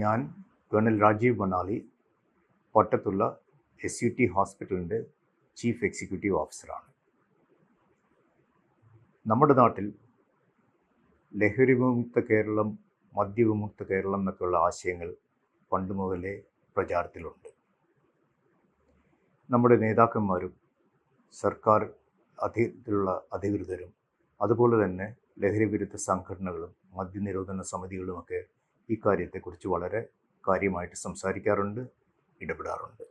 ഞാൻ colonel Rajeev Manali, കോട്ടയത്തുള്ള SUT ഹോസ്പിറ്റലിൻ്റെ chief executive ഓഫീസറാണ്. നമ്മുടെ നാട്ടിൽ ലഹരി വിമുക്ത കേരളം, മദ്യവിമുക്ത കേരളം എന്നൊക്കെയുള്ള ആശയങ്ങൾ പണ്ട് മുതലേ പ്രചാരത്തിലുണ്ട്. നമ്മുടെ നേതാക്കന്മാരും സർക്കാർ അധീനത്തിലുള്ള അധികൃതരും അതുപോലെ തന്നെ ലഹരി വിരുദ്ധ സംഘടനകളും മദ്യനിരോധന സമിതികളുമൊക്കെ ഈ കാര്യത്തെക്കുറിച്ച് വളരെ കാര്യമായിട്ട് സംസാരിക്കാറുണ്ട്, ഇടപെടാറുണ്ട്.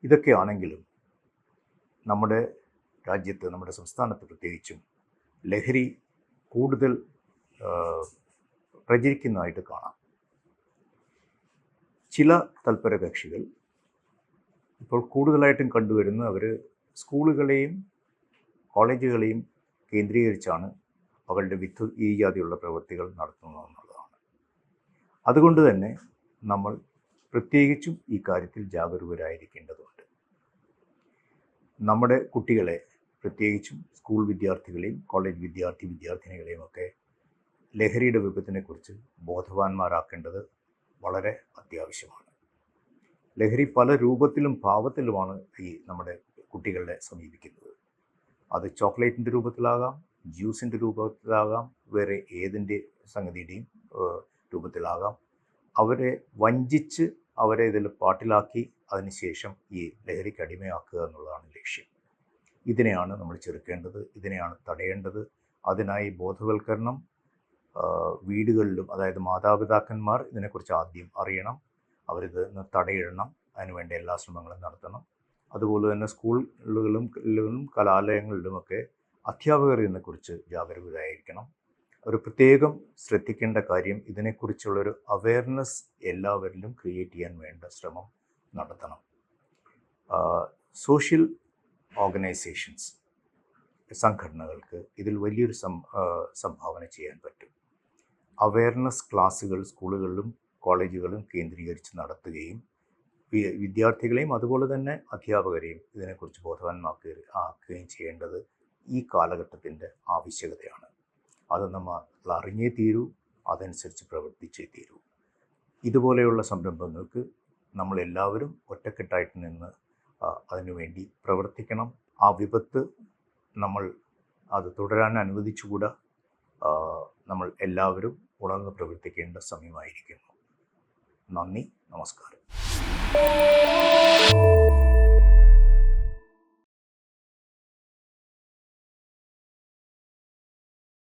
ഇതൊക്കെയാണെങ്കിലും നമ്മുടെ രാജ്യത്ത്, നമ്മുടെ സംസ്ഥാനത്ത് പ്രത്യേകിച്ചും ലഹരി കൂടുതൽ പ്രചരിക്കുന്നതായിട്ട് കാണാം. ചില തൽപര കക്ഷികൾ ഇപ്പോൾ കൂടുതലായിട്ടും കണ്ടുവരുന്ന അവർ സ്കൂളുകളെയും കോളേജുകളെയും കേന്ദ്രീകരിച്ചാണ് അവരുടെ ഈ ജാതിയുള്ള പ്രവൃത്തികൾ നടത്തുന്നതെന്നുള്ളതാണ്. അതുകൊണ്ട് തന്നെ നമ്മൾ പ്രത്യേകിച്ചും ഈ കാര്യത്തിൽ ജാഗരൂകരായിരിക്കേണ്ടതുണ്ട്. നമ്മുടെ കുട്ടികളെ, പ്രത്യേകിച്ചും സ്കൂൾ വിദ്യാർത്ഥികളെയും കോളേജ് വിദ്യാർത്ഥിനികളെയും ഒക്കെ ലഹരിയുടെ വിപത്തിനെക്കുറിച്ച് ബോധവാന്മാരാക്കേണ്ടത് വളരെ അത്യാവശ്യമാണ്. ലഹരി പല രൂപത്തിലും ഭാവത്തിലുമാണ് നമ്മുടെ കുട്ടികളെ സമീപിക്കുന്നത്. അത് ചോക്ലേറ്റിൻ്റെ രൂപത്തിലാകാം, ജ്യൂസിൻ്റെ രൂപത്തിലാകാം, വേറെ ഏതിൻ്റെ സംഗതിയുടെയും രൂപത്തിലാകാം. അവരെ വഞ്ചിച്ച് അവരെ ഇതിൽ പാട്ടിലാക്കി അതിനുശേഷം ഈ ലഹരിക്ക് അടിമയാക്കുക എന്നുള്ളതാണ് ലക്ഷ്യം. ഇതിനെയാണ് നമ്മൾ ചെറുക്കേണ്ടത്, ഇതിനെയാണ് തടയേണ്ടത്. അതിനായി ബോധവൽക്കരണം വീടുകളിലും, അതായത് മാതാപിതാക്കന്മാർ ഇതിനെക്കുറിച്ച് ആദ്യം അറിയണം, അവരിത് തടയിടണം, അതിനുവേണ്ട എല്ലാ ശ്രമങ്ങളും നടത്തണം. അതുപോലെ തന്നെ സ്കൂളുകളിലും കലാലയങ്ങളിലുമൊക്കെ അധ്യാപകർ ഇതിനെക്കുറിച്ച് ജാഗരൂകരായിരിക്കണം. ഒരു പ്രത്യേകം ശ്രദ്ധിക്കേണ്ട കാര്യം, ഇതിനെക്കുറിച്ചുള്ളൊരു അവയർനെസ് എല്ലാവരിലും ക്രിയേറ്റ് ചെയ്യാൻ വേണ്ട ശ്രമം നടത്തണം. സോഷ്യൽ ഓർഗനൈസേഷൻസ്, സംഘടനകൾക്ക് ഇതിൽ വലിയൊരു സംഭാവന ചെയ്യാൻ പറ്റും. അവയർനെസ് ക്ലാസ്സുകൾ സ്കൂളുകളിലും കോളേജുകളിലും കേന്ദ്രീകരിച്ച് നടത്തുകയും വിദ്യാർത്ഥികളെയും അതുപോലെ തന്നെ അധ്യാപകരെയും ഇതിനെക്കുറിച്ച് ബോധവാന്മാക്കുകയും ചെയ്യേണ്ടത് ഈ കാലഘട്ടത്തിൻ്റെ ആവശ്യകതയാണ്. അത് നമ്മൾ അറിഞ്ഞേ തീരൂ, അതനുസരിച്ച് പ്രവർത്തിച്ചേ തീരൂ. ഇതുപോലെയുള്ള സംരംഭങ്ങൾക്ക് നമ്മളെല്ലാവരും ഒറ്റക്കെട്ടായിട്ട് നിന്ന് അതിനുവേണ്ടി പ്രവർത്തിക്കണം. ആ വിപത്ത് നമ്മൾ അത് തുടരാൻ അനുവദിച്ചുകൂടാ. നമ്മൾ എല്ലാവരും ഉണർന്ന് പ്രവർത്തിക്കേണ്ട സമയമായിരിക്കുന്നു. നന്ദി, നമസ്കാരം.